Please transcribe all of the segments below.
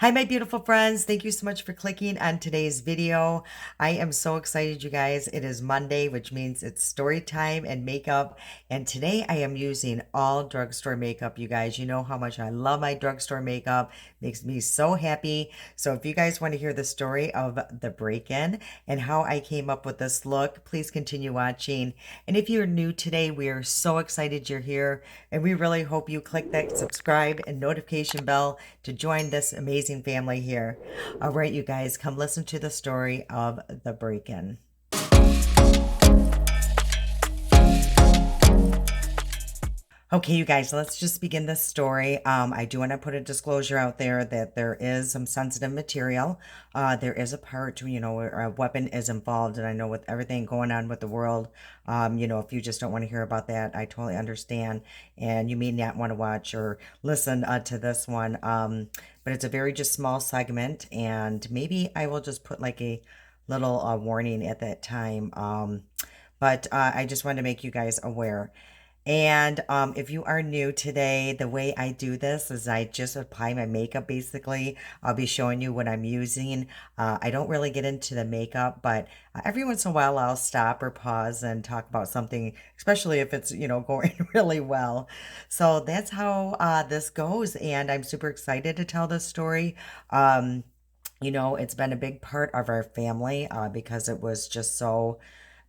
Hi, my beautiful friends. Thank you so much for clicking on today's video. I am so excited, you guys. It is Monday, which means it's story time and makeup. And today I am using all drugstore makeup, you guys. You know how much I love my drugstore makeup. Makes me so happy. So if you guys want to hear the story of the break-in and how I came up with this look, please continue watching. And if you're new today, we are so excited you're here. And we really hope you click that subscribe and notification bell to join this amazing family here. All right, you guys, come listen to the story of the break-in. Okay, you guys, let's just begin this story. I do want to put a disclosure out there that there is some sensitive material. There is a part, where a weapon is involved, and I know with everything going on with the world, if you just don't want to hear about that, I totally understand, and you may not want to watch or listen to this one. But it's a very just small segment, and maybe I will just put like a little warning at that time. But I just wanted to make you guys aware. And if you are new today, the way I do this is I just apply my makeup basically. I'll be showing you what I'm using. I don't really get into the makeup, but every once in a while I'll stop or pause and talk about something, especially if it's, going really well. So that's how this goes. And I'm super excited to tell this story. It's been a big part of our family because it was just so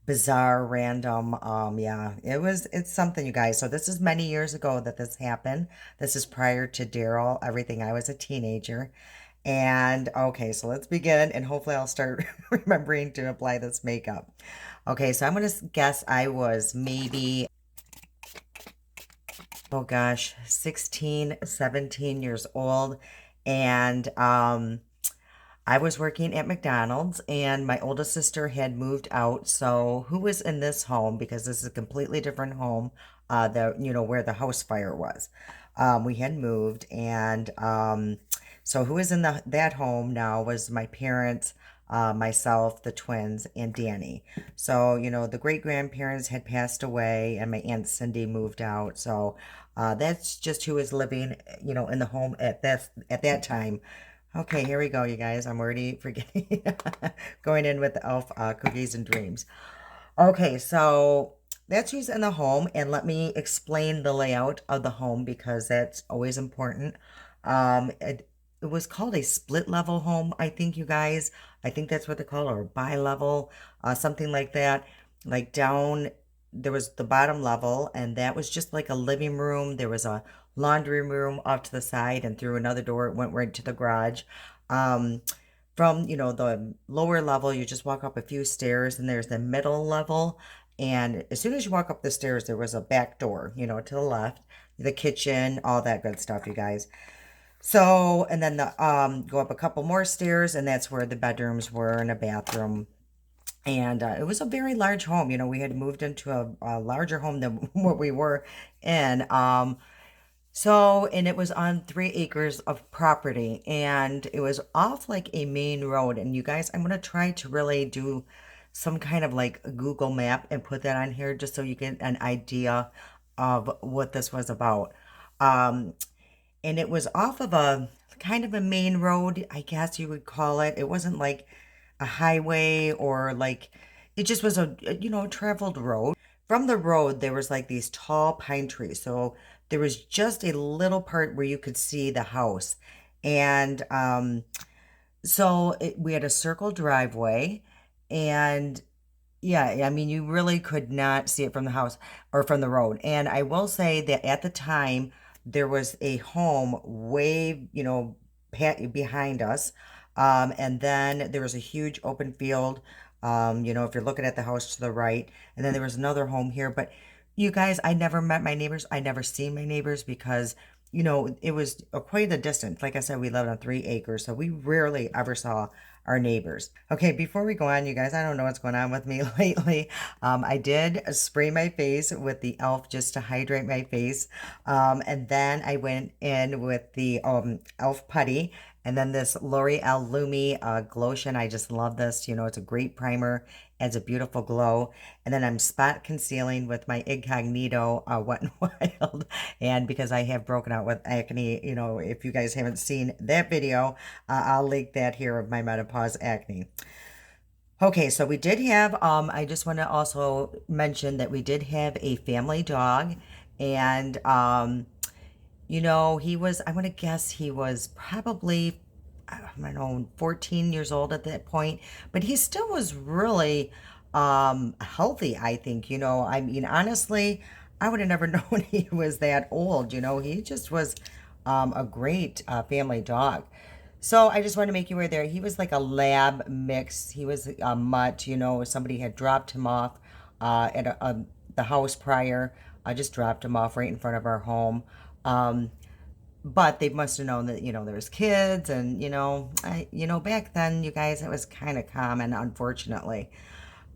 bizarre, random. Yeah, it's something, you guys. So this is many years ago that this happened. This is prior to Daryl, everything. I was a teenager. And okay, so let's begin and hopefully I'll start remembering to apply this makeup. Okay, so I'm gonna guess I was maybe, oh gosh, 16, 17 years old. And I was working at McDonald's and my oldest sister had moved out. So who was in this home? Because this is a completely different home, where the house fire was. We had moved and so who was in that home now was my parents, myself, the twins, and Danny. So, the great grandparents had passed away and my Aunt Cindy moved out. So that's just who was living, in the home at that time. Okay, here we go, you guys. I'm already forgetting. Going in with the elf cookies and dreams. Okay, so that's who's in the home, and let me explain the layout of the home because that's always important. It was called a split level home, I think, you guys. I think that's what they call it, or bi-level, something like that. Like down, there was the bottom level, and that was just like a living room. There was a laundry room off to the side, and through another door, it went right to the garage. Um, from, the lower level, you just walk up a few stairs, and there's the middle level. And as soon as you walk up the stairs, there was a back door, to the left, the kitchen, all that good stuff, you guys. So, and then the go up a couple more stairs, and that's where the bedrooms were and a bathroom. And it was a very large home. We had moved into a larger home than what we were in. And it was on 3 acres of property, and it was off like a main road. And you guys, I'm gonna try to really do some kind of like a Google map and put that on here just so you get an idea of what this was about. Um, and it was off of a kind of a main road, I guess you would call it. It wasn't like a highway or like it just was a traveled road. From the road, there was like these tall pine trees. So there was just a little part where you could see the house. And we had a circle driveway. And yeah, I mean, you really could not see it from the house or from the road. And I will say that at the time, there was a home way, behind us. And then there was a huge open field, if you're looking at the house to the right. And then there was another home here. But you guys, I never met my neighbors. I never seen my neighbors because, it was quite a distance. Like I said, we lived on 3 acres, so we rarely ever saw our neighbors. Okay, before we go on, you guys, I don't know what's going on with me lately. I did spray my face with the elf just to hydrate my face. And then I went in with the elf putty And then this L'Oreal Lumi Glotion. I just love this. You know, it's a great primer, adds a beautiful glow. And then I'm spot concealing with my Incognito Wet n Wild. And because I have broken out with acne, you know, if you guys haven't seen that video, I'll link that here of my menopause acne. Okay, so we did have, I just want to also mention that we did have a family dog, and, you know, he was, I want to guess he was probably, I don't know, 14 years old at that point, but he still was really, healthy, I think, you know. I mean, honestly, I would have never known he was that old, you know. He just was, a great, family dog. So I just wanted to make you aware there. He was like a lab mix. He was a mutt, you know. Somebody had dropped him off at the house prior. I just dropped him off right in front of our home. But they must have known that, you know, there was kids and, you know, back then, you guys, it was kind of common, unfortunately.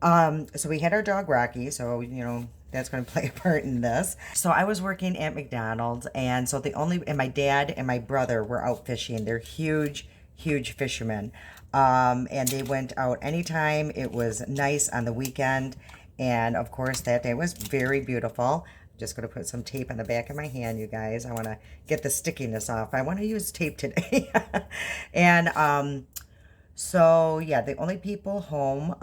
So we had our dog Rocky, so, you know, that's going to play a part in this. So I was working at McDonald's, and so and my dad and my brother were out fishing. They're huge, huge fishermen. And they went out anytime it was nice on the weekend. And of course, that day was very beautiful. I'm just going to put some tape on the back of my hand, you guys. I want to get the stickiness off. I want to use tape today. And, so yeah, the only people home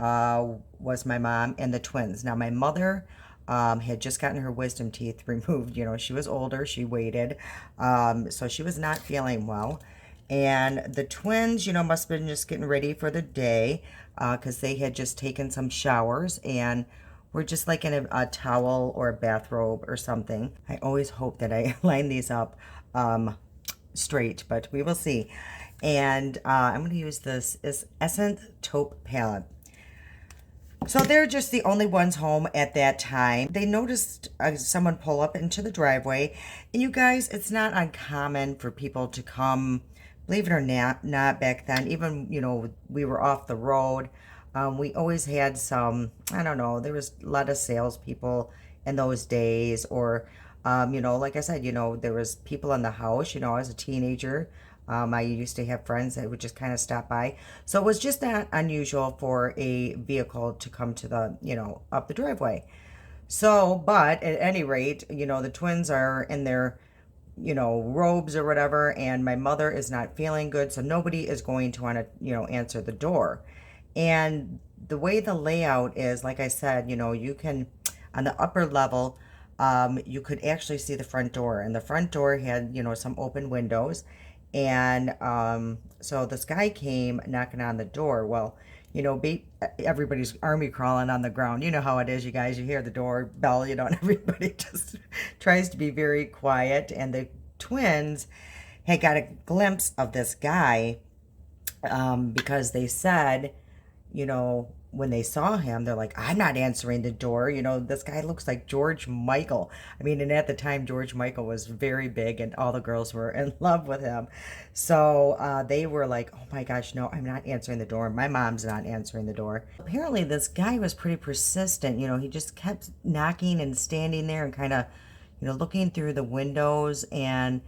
was my mom and the twins. Now my mother had just gotten her wisdom teeth removed. You know, she was older, she waited, so she was not feeling well. And the twins, you know, must have been just getting ready for the day because they had just taken some showers and were just like in a towel or a bathrobe or something. I always hope that I line these up straight, but we will see. And I'm going to use this Essence Taupe palette. So they're just the only ones home at that time. They noticed someone pull up into the driveway. And you guys, it's not uncommon for people to come, believe it or not back then. Even, you know, we were off the road. We always had some, I don't know, there was a lot of salespeople in those days. Or, you know, like I said, you know, there was people in the house. You know, as a teenager, I used to have friends that would just kind of stop by. So it was just not unusual for a vehicle to come to the, you know, up the driveway. So, but at any rate, you know, the twins are in their, you know, robes or whatever, and my mother is not feeling good. So nobody is going to want to, you know, answer the door. And the way the layout is, like I said, you know, you can, on the upper level, you could actually see the front door. And the front door had, you know, some open windows. And so this guy came knocking on the door. Well, you know, everybody's army crawling on the ground. You know how it is, you guys. You hear the doorbell, you know, and everybody just tries to be very quiet. And the twins had got a glimpse of this guy because they said, you know, when they saw him, they're like, I'm not answering the door. You know, this guy looks like George Michael. I mean, and at the time, George Michael was very big and all the girls were in love with him. So they were like, oh my gosh, no, I'm not answering the door. My mom's not answering the door. Apparently, this guy was pretty persistent. You know, he just kept knocking and standing there and kind of, you know, looking through the windows. And,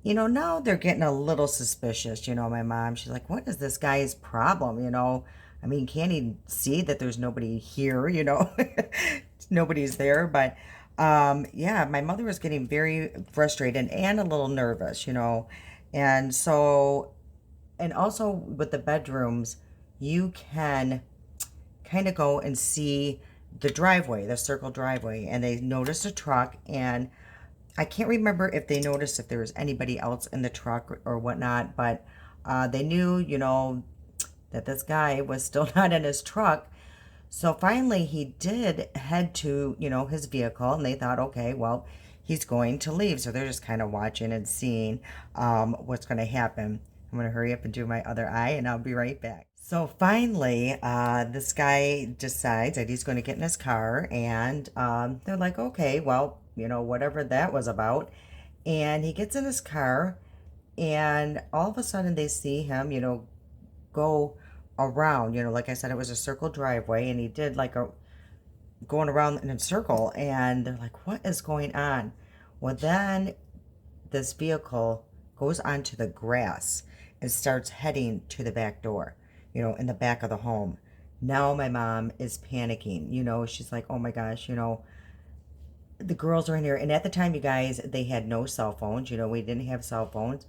you know, now they're getting a little suspicious. You know, my mom, she's like, what is this guy's problem? You know, I mean, can't he see that there's nobody here, you know? Nobody's there. But yeah, my mother was getting very frustrated and a little nervous, you know. And so, and also with the bedrooms, you can kind of go and see the driveway, the circle driveway. And they noticed a truck, and I can't remember if they noticed if there was anybody else in the truck or whatnot, but they knew, you know, that this guy was still not in his truck. So finally he did head to, you know, his vehicle, and they thought, okay, well, he's going to leave. So they're just kind of watching and seeing what's going to happen. I'm going to hurry up and do my other eye, and I'll be right back. So finally, this guy decides that he's going to get in his car, and they're like, okay, well, you know, whatever that was about. And he gets in his car, and all of a sudden they see him, you know, go around, you know, like I said, it was a circle driveway, and he did like a going around in a circle, and they're like, what is going on? Well, then this vehicle goes onto the grass, and starts heading to the back door, in the back of the home. Now my mom is panicking. She's like, oh my gosh, the girls are in here. And at the time, you guys, they had no cell phones. We didn't have cell phones.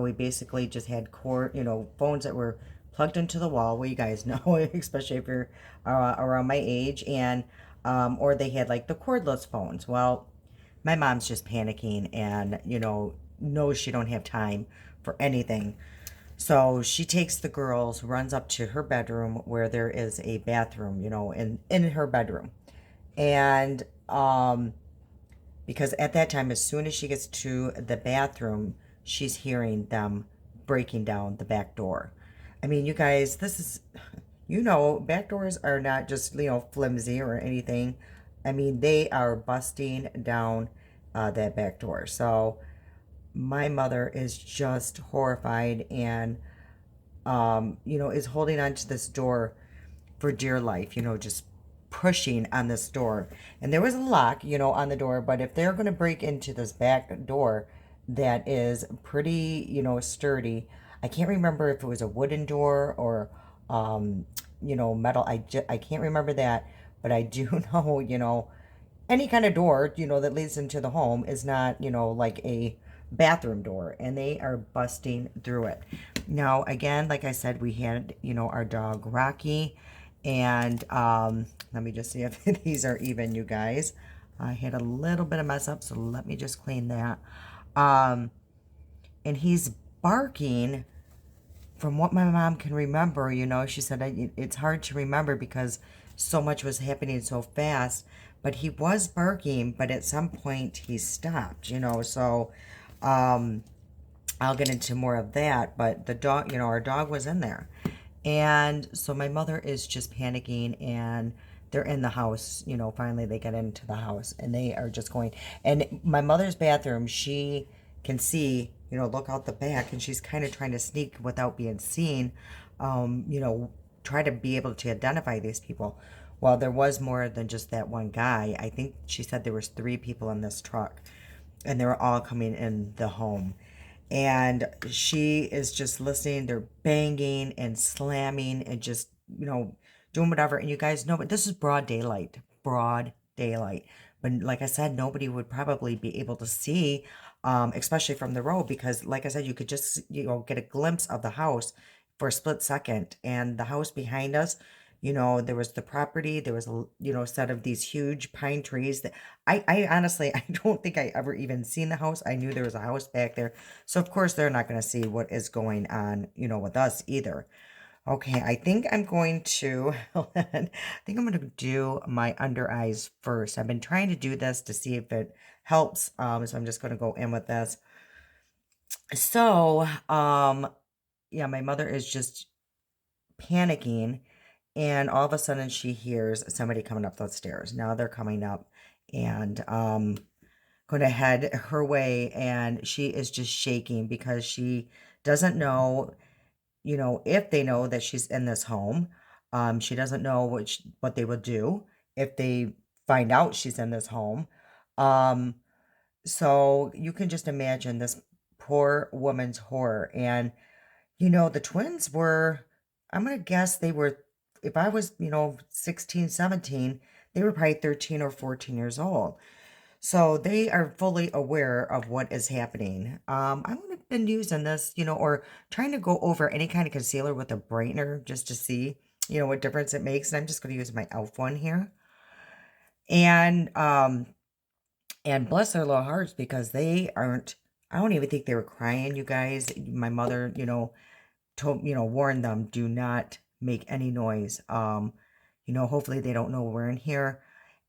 We basically just had cord, phones that were plugged into the wall. Well, you guys know, especially if you're around my age, and or they had like the cordless phones. Well, my mom's just panicking, and knows she don't have time for anything. So she takes the girls, runs up to her bedroom where there is a bathroom, in her bedroom, and because at that time, as soon as she gets to the bathroom, she's hearing them breaking down the back door. I mean, you guys, this is, back doors are not just, flimsy or anything. I mean, they are busting down that back door. So my mother is just horrified and, is holding on to this door for dear life, just pushing on this door. And there was a lock, on the door, but if they're going to break into this back door that is pretty, sturdy, I can't remember if it was a wooden door or, metal. I can't remember that, but I do know, any kind of door, that leads into the home is not, like a bathroom door, and they are busting through it. Now, again, like I said, we had, our dog Rocky, and let me just see if these are even, you guys. I had a little bit of mess up, so let me just clean that. Um, and he's barking from what my mom can remember. She said it's hard to remember because so much was happening so fast, but he was barking, but at some point he stopped, so um, I'll get into more of that, but the dog, our dog was in there. And so my mother is just panicking, and they're in the house. Finally they get into the house and they are just going. And my mother's bathroom, she can see, look out the back, and she's kind of trying to sneak without being seen, try to be able to identify these people. Well, there was more than just that one guy. I think she said there was 3 people in this truck, and they were all coming in the home, and she is just listening. They're banging and slamming and just, doing whatever. And you guys know, but this is broad daylight. But like I said, nobody would probably be able to see, especially from the road, because like I said, you could just, get a glimpse of the house for a split second. And the house behind us, there was the property, there was a, set of these huge pine trees that I honestly, I don't think I ever even seen the house. I knew there was a house back there. So of course they're not going to see what is going on, with us either. Okay, I think I'm going to, I think I'm going to do my under eyes first. I've been trying to do this to see if it helps. So I'm just going to go in with this. So, yeah, my mother is just panicking, and all of a sudden she hears somebody coming up the stairs. Now they're coming up, and going to head her way, and she is just shaking because she doesn't know, if they know that she's in this home. She doesn't know what they would do if they find out she's in this home. Um, so you can just imagine this poor woman's horror. And the twins were, I'm going to guess they were, if I was, 16, 17, they were probably 13 or 14 years old. So they are fully aware of what is happening. I would have been using this, or trying to go over any kind of concealer with a brightener just to see, what difference it makes. And I'm just going to use my e.l.f. one here. And bless their little hearts, because they aren't, I don't even think they were crying, you guys. My mother, warned them, do not make any noise. Hopefully they don't know we're in here.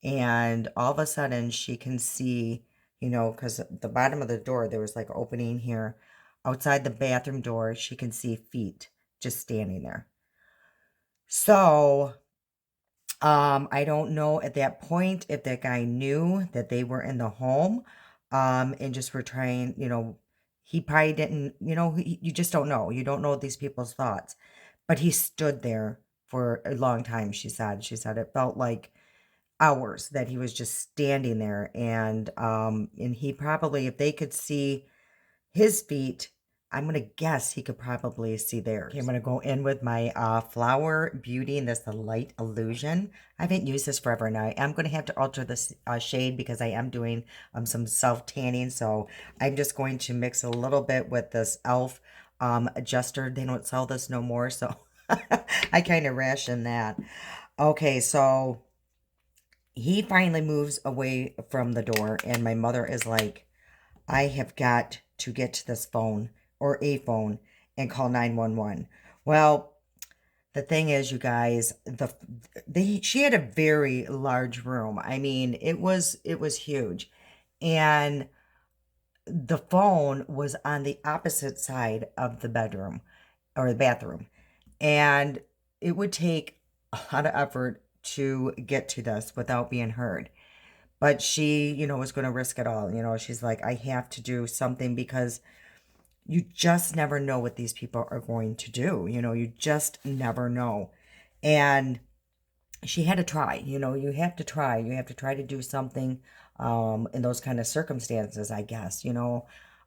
And all of a sudden she can see, because the bottom of the door, there was like an opening here. Outside the bathroom door, she can see feet just standing there. So, I don't know at that point if that guy knew that they were in the home, and just were trying, he probably didn't, you just don't know. You don't know these people's thoughts. But he stood there for a long time, she said. She said it felt like hours that he was just standing there. And he probably, if they could see his feet, I'm going to guess he could probably see there. Okay, I'm going to go in with my Flower Beauty, and that's the Light Illusion. I haven't used this forever, and I am going to have to alter this shade because I am doing some self-tanning. So I'm just going to mix a little bit with this e.l.f. Adjuster. They don't sell this no more, so I kind of ration that. Okay, so he finally moves away from the door, and my mother is like, I have got to get to this phone or a phone and call 911. Well, the thing is, you guys, she had a very large room. I mean, it was huge. And the phone was on the opposite side of the bedroom or the bathroom. And it would take a lot of effort to get to this without being heard. But she, was going to risk it all. She's like, I have to do something because you just never know what these people are going to do. You just never know. And she had to try. You have to try. You have to try to do something in those kind of circumstances, I guess.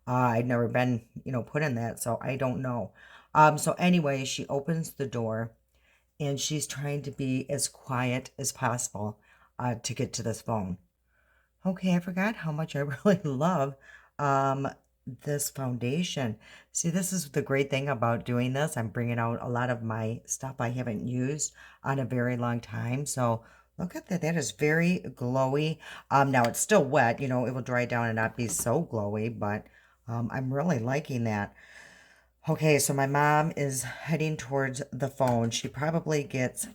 I'd never been, put in that, so I don't know. So anyway, she opens the door and she's trying to be as quiet as possible to get to this phone. Okay, I forgot how much I really love um, this foundation. See, this is the great thing about doing this. I'm bringing out a lot of my stuff I haven't used on a very long time. So look at that. That is very glowy. Now it's still wet. It will dry down and not be so glowy, but I'm really liking that. Okay, so my mom is heading towards the phone. She probably gets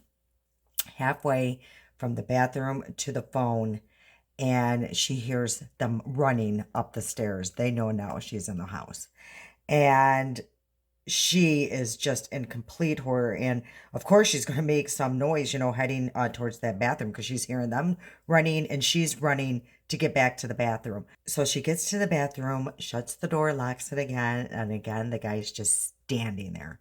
halfway from the bathroom to the phone and she hears them running up the stairs. They know now she's in the house. And she is just in complete horror. And of course, she's going to make some noise, heading towards that bathroom because she's hearing them running and she's running to get back to the bathroom. So she gets to the bathroom, shuts the door, locks it again. And again, the guy's just standing there.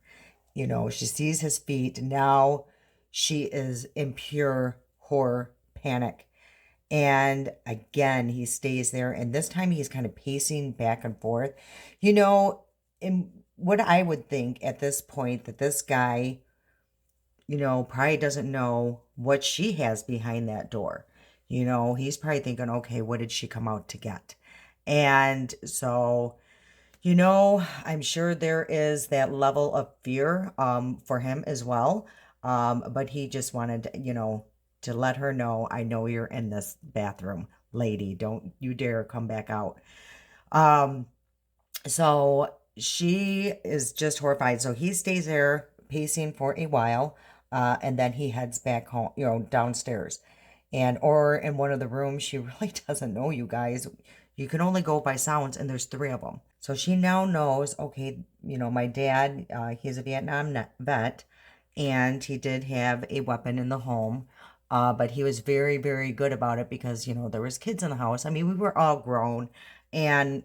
She sees his feet. Now she is in pure horror panic. And again, he stays there. And this time he's kind of pacing back and forth. In what I would think at this point that this guy, probably doesn't know what she has behind that door. He's probably thinking, okay, what did she come out to get? And so, I'm sure there is that level of fear for him as well. But he just wanted, to let her know, I know you're in this bathroom, lady. Don't you dare come back out. Um, so she is just horrified. So he stays there pacing for a while, and then he heads back home, downstairs. Or in one of the rooms, she really doesn't know, you guys. You can only go by sounds, and there's three of them. So she now knows, okay, my dad, he's a Vietnam vet, and he did have a weapon in the home. But he was very, very good about it because, there was kids in the house. I mean, we were all grown. And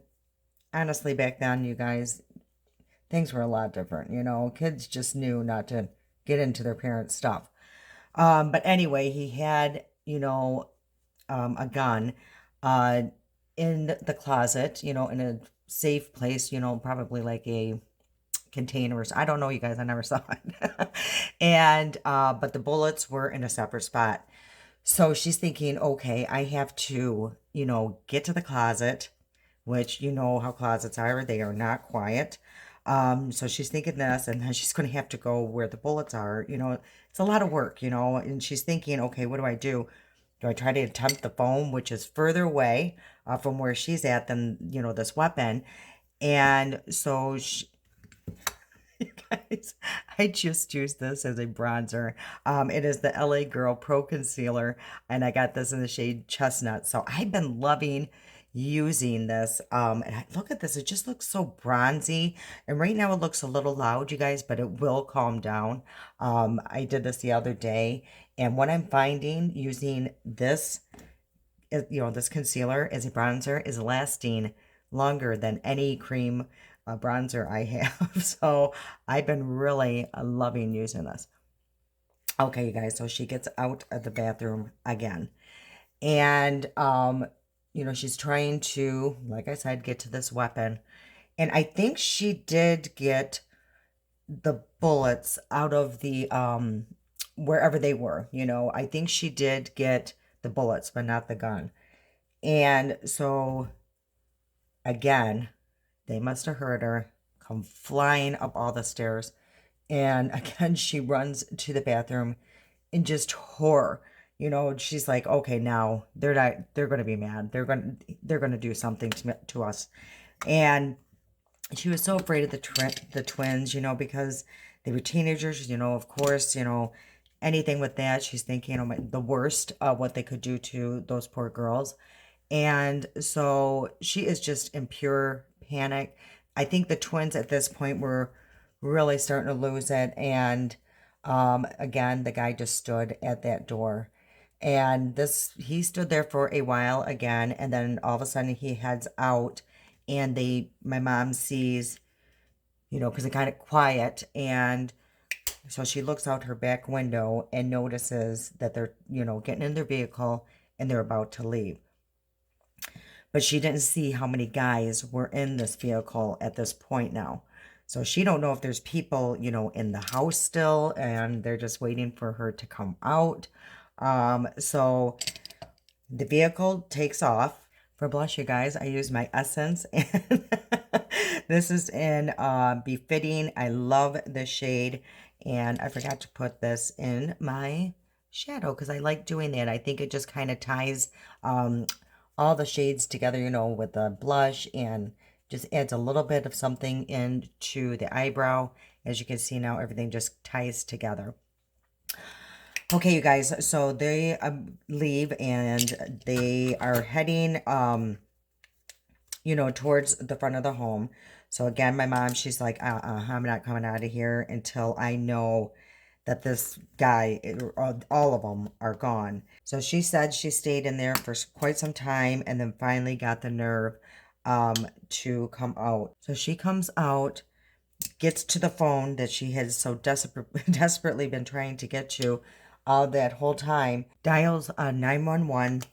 honestly, back then, you guys, things were a lot different. Kids just knew not to get into their parents' stuff. But anyway, he had, a gun uh, in the closet, in a safe place, probably like a containers. I don't know, you guys. I never saw it. And but the bullets were in a separate spot. So she's thinking, okay, I have to, get to the closet, which you know how closets are. They are not quiet. So she's thinking this, and then she's going to have to go where the bullets are. It's a lot of work, and she's thinking, okay, what do I do? Do I try to attempt the phone, which is further away from where she's at than, this weapon? And so you guys, I just used this as a bronzer. It is the LA Girl Pro Concealer, and I got this in the shade Chestnut. So I've been loving using this. Look at this. It just looks so bronzy. And right now it looks a little loud, you guys, but it will calm down. I did this the other day, and what I'm finding using this, this concealer as a bronzer is lasting longer than any cream bronzer I have. So I've been really loving using this. Okay, you guys, so she gets out of the bathroom again. And, she's trying to, like I said, get to this weapon. And I think she did get the bullets out of the wherever they were, you know. I think she did get the bullets, but not the gun. And so again, they must have heard her come flying up all the stairs. And again, she runs to the bathroom in just horror. You know, she's like, okay, now they're going to be mad. They're going to do something to us. And she was so afraid of the twins, you know, because they were teenagers, you know, of course, you know, anything with that, she's thinking, oh my, the worst of what they could do to those poor girls. And so she is just in pure panic. I think the twins at this point were really starting to lose it. And again, the guy just stood at that door. And he stood there for a while again. And then all of a sudden he heads out and my mom sees, you know, because it kind of quiet. And so she looks out her back window and notices that they're, you know, getting in their vehicle and they're about to leave. But she didn't see how many guys were in this vehicle at this point now. So she don't know if there's people, you know, in the house still and they're just waiting for her to come out. So the vehicle takes off. For blush, you guys, I use my Essence and this is in Befitting. I love the shade and I forgot to put this in my shadow because I like doing that. I think it just kind of ties all the shades together, you know, with the blush and just adds a little bit of something into the eyebrow. As you can see now, everything just ties together. Okay, you guys, so they leave and they are heading, you know, towards the front of the home. So again, my mom, she's like, I'm not coming out of here until I know that this guy, all of them are gone. So she said she stayed in there for quite some time and then finally got the nerve to come out. So she comes out, gets to the phone that she has so desperately been trying to get to all that whole time, dials 911.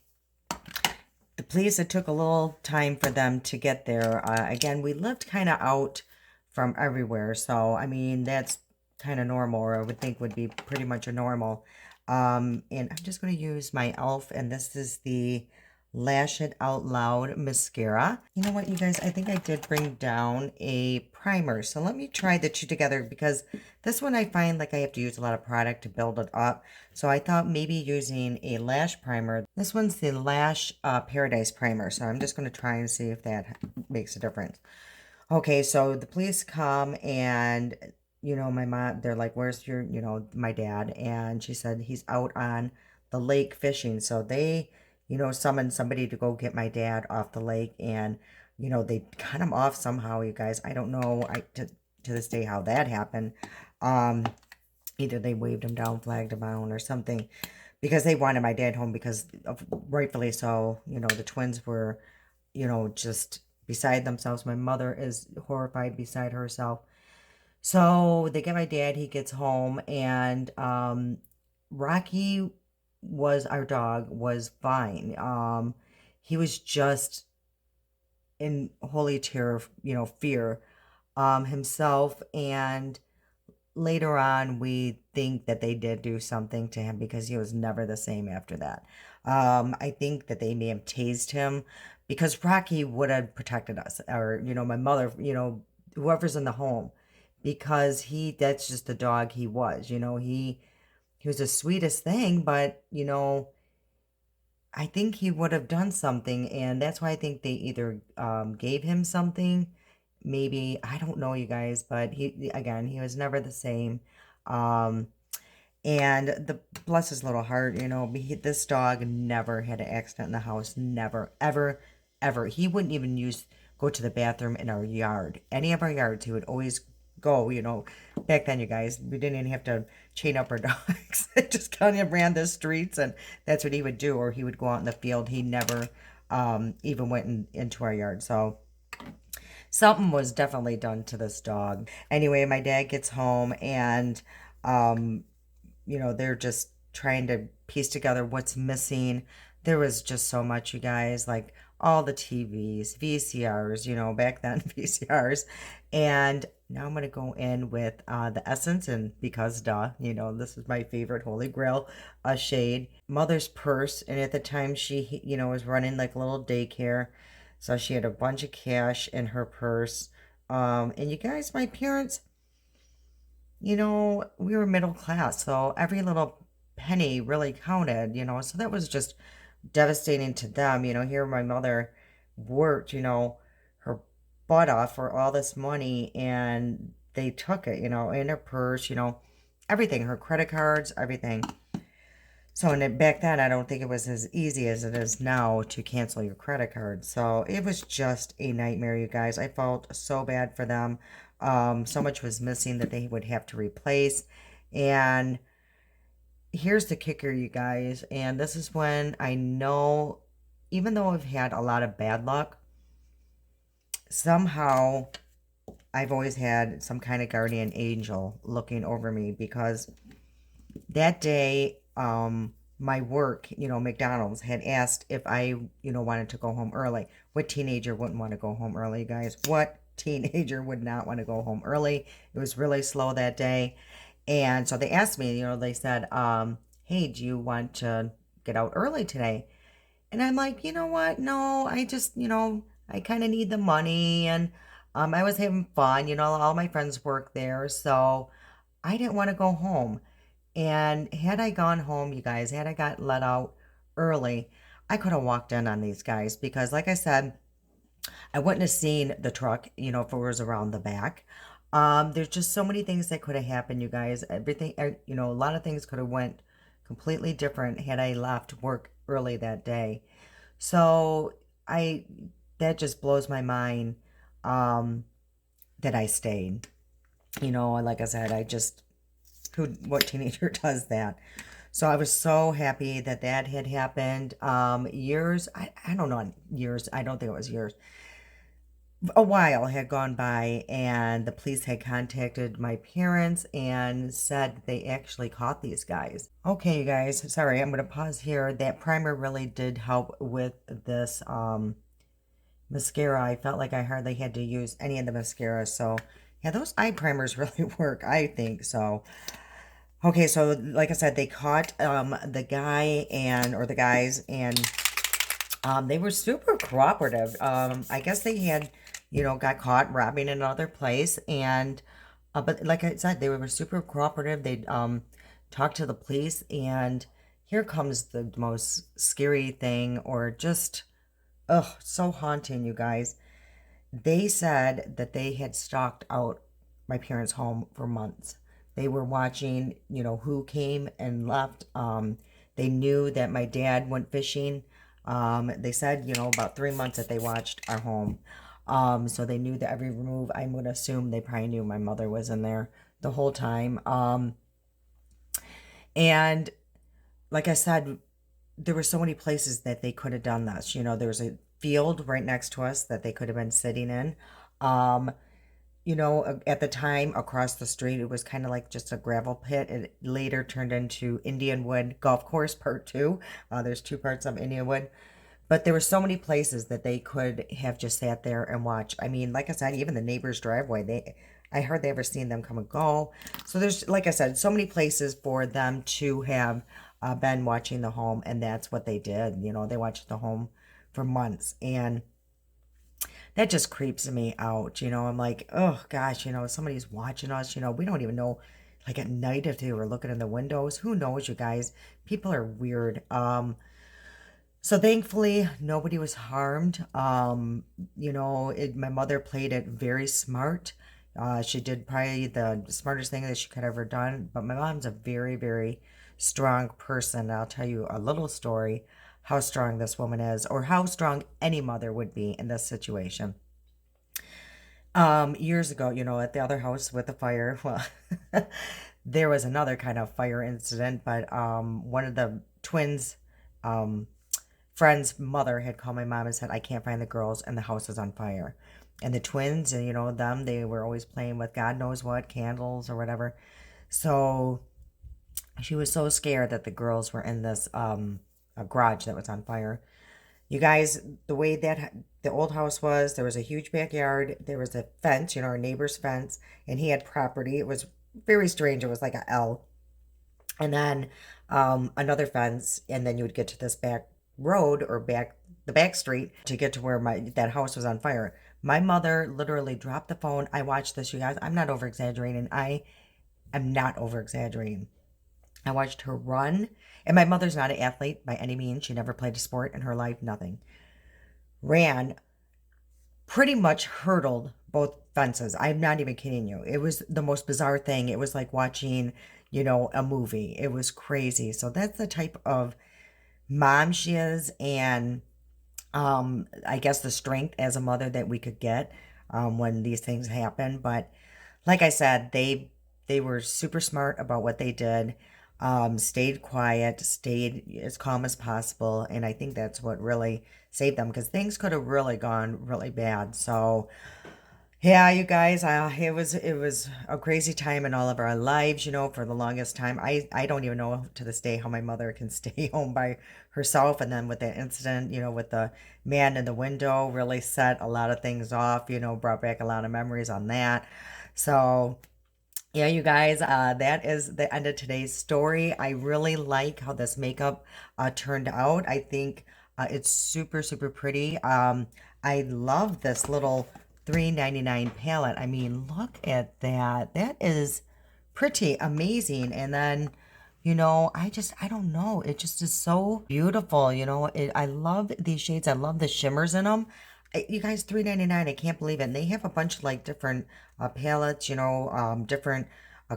The police, it took a little time for them to get there. Again, we lived kind of out from everywhere, so I mean that's kind of normal, or I would think would be pretty much a normal. And I'm just going to use my e.l.f. and this is the Lash It Out Loud mascara. You know what, you guys, I think I did bring down a primer, so let me try the two together because this one I find like I have to use a lot of product to build it up. So I thought maybe using a lash primer. This one's the Lash Paradise Primer, so I'm just going to try and see if that makes a difference. Okay, so the police come and, you know, my mom, they're like, where's your, you know, my dad? And she said he's out on the lake fishing. So they, you know, summoned somebody to go get my dad off the lake. And, you know, they got him off somehow, you guys. I don't know to this day how that happened. Either they waved him down, flagged him out, or something. Because they wanted my dad home because, rightfully so, you know, the twins were, you know, just beside themselves. My mother is horrified beside herself. So they get my dad, he gets home, and Rocky our dog, was fine. He was just in holy terror, you know, fear himself. And later on, we think that they did do something to him because he was never the same after that. I think that they may have tased him because Rocky would have protected us, or, you know, my mother, you know, whoever's in the home, because that's just the dog he was, you know, he was the sweetest thing, but, you know, I think he would have done something, and that's why I think they either gave him something, maybe, I don't know, you guys, but he was never the same. Um, and bless his little heart, you know, this dog never had an accident in the house, never, ever, ever. He wouldn't even go to the bathroom in our yard, any of our yards. He would always go, you know. Back then, you guys, we didn't even have to chain up our dogs. Just kind of ran the streets, and that's what he would do. Or he would go out in the field. He never even went into our yard. So something was definitely done to this dog. Anyway, my dad gets home, and you know, they're just trying to piece together what's missing. There was just so much, you guys, like all the TVs, VCRs, back then VCRs. And now I'm going to go in with the Essence, and because, duh, this is my favorite Holy Grail shade. Mother's purse, and at the time she, was running like a little daycare. So she had a bunch of cash in her purse. And you guys, my parents, we were middle class, so every little penny really counted, so that was just devastating to them. Here my mother worked, her butt off for all this money, and they took it, in her purse, everything, her credit cards, everything. So, and back then, I don't think it was as easy as it is now to cancel your credit card. So it was just a nightmare, you guys. I felt so bad for them. So much was missing that they would have to replace. And here's the kicker, you guys. And this is when I know, even though I've had a lot of bad luck, somehow I've always had some kind of guardian angel looking over me, because that day, my work, McDonald's had asked if I, wanted to go home early. What teenager wouldn't want to go home early, guys? What teenager would not want to go home early? It was really slow that day. And so they asked me, they said, hey, do you want to get out early today? And I'm like, you know what? No, I just, I kind of need the money. And I was having fun. All my friends work there. So I didn't want to go home. And had I gone home, you guys, had I got let out early, I could have walked in on these guys, because, like I said, I wouldn't have seen the truck, if it was around the back. There's just so many things that could have happened, you guys. Everything, a lot of things could have went completely different had I left work early that day. So I, that just blows my mind, that I stayed. Like I said, I just, what teenager does that? So I was so happy that that had happened. Years, I don't know, years, I don't think it was years. A while had gone by, and the police had contacted my parents and said they actually caught these guys. Okay, you guys, sorry, I'm going to pause here. That primer really did help with this mascara. I felt like I hardly had to use any of the mascara. So, yeah, those eye primers really work, I think. So, okay, so like I said, they caught the guy or the guys, and they were super cooperative. I guess they had, got caught robbing another place, and but like I said, they were super cooperative. They talked to the police, and here comes the most scary thing, or just, ugh, so haunting, you guys. They said that they had stalked out my parents' home for months. They were watching, who came and left. They knew that my dad went fishing. They said, about 3 months that they watched our home. So they knew that every move. I would assume they probably knew my mother was in there the whole time. And like I said, there were so many places that they could have done this. There was a field right next to us that they could have been sitting in. Um, at the time across the street, it was kind of like just a gravel pit. It later turned into Indianwood Golf Course Part 2. There's two parts of Indianwood. But there were so many places that they could have just sat there and watched. I mean, like I said, even the neighbor's driveway, I hardly ever seen them come and go. So there's, like I said, so many places for them to have been watching the home, and that's what they did. They watched the home for months, and that just creeps me out. I'm like, oh gosh, somebody's watching us. We don't even know, like at night, if they were looking in the windows. Who knows, you guys? People are weird. So thankfully, nobody was harmed. My mother played it very smart. She did probably the smartest thing that she could have ever done. But my mom's a very, very strong person. I'll tell you a little story how strong this woman is, or how strong any mother would be in this situation. Years ago, at the other house with the fire, well, there was another kind of fire incident, but one of the twins' friend's mother had called my mom and said, I can't find the girls and the house is on fire. And the twins, and them, they were always playing with God knows what, candles or whatever. So she was so scared that the girls were in this a garage that was on fire. You guys, the way that the old house was, there was a huge backyard. There was a fence, our neighbor's fence, and he had property. It was very strange. It was like a L. And then another fence, and then you would get to this back road or the back street to get to where my that house was on fire. My mother literally dropped the phone. I watched this, you guys. I'm not over exaggerating. I am not over exaggerating. I watched her run, and my mother's not an athlete by any means. She never played a sport in her life, nothing. Ran, pretty much hurdled both fences. I'm not even kidding you. It was the most bizarre thing. It was like watching, a movie. It was crazy. So that's the type of mom she is, and I guess the strength as a mother that we could get when these things happen. But like I said, they were super smart about what they did. Stayed quiet, stayed as calm as possible, and I think that's what really saved them because things could have really gone really bad. So yeah, you guys, it was a crazy time in all of our lives, for the longest time. I don't even know to this day how my mother can stay home by herself, and then with that incident, with the man in the window, really set a lot of things off, brought back a lot of memories on that. So yeah, you guys, that is the end of today's story. I really like how this makeup turned out. I think it's super, super pretty. I love this little 3.99 palette. I mean, look at that. That is pretty amazing. And then, I don't know. It just is so beautiful. I love these shades. I love the shimmers in them. You guys, 3.99. I can't believe it. And they have a bunch of like different palettes, different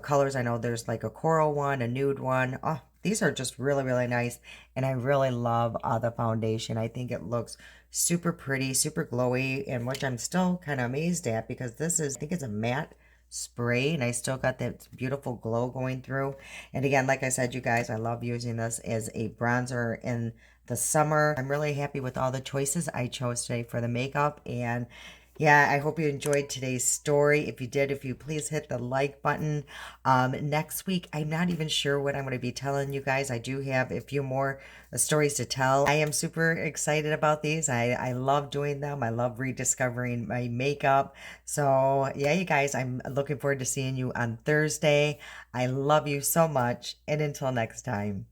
colors. I know there's like a coral one, a nude one. Oh, these are just really, really nice. And I really love the foundation. I think it looks super pretty, super glowy, and which I'm still kind of amazed at because this is, I think it's a matte spray, and I still got that beautiful glow going through. And again, like I said, you guys, I love using this as a bronzer in the summer. I'm really happy with all the choices I chose today for the makeup. And yeah, I hope you enjoyed today's story. If you did, if you please hit the like button. Next week, I'm not even sure what I'm going to be telling you guys. I do have a few more stories to tell. I am super excited about these. I love doing them. I love rediscovering my makeup. So yeah, you guys, I'm looking forward to seeing you on Thursday. I love you so much. And until next time.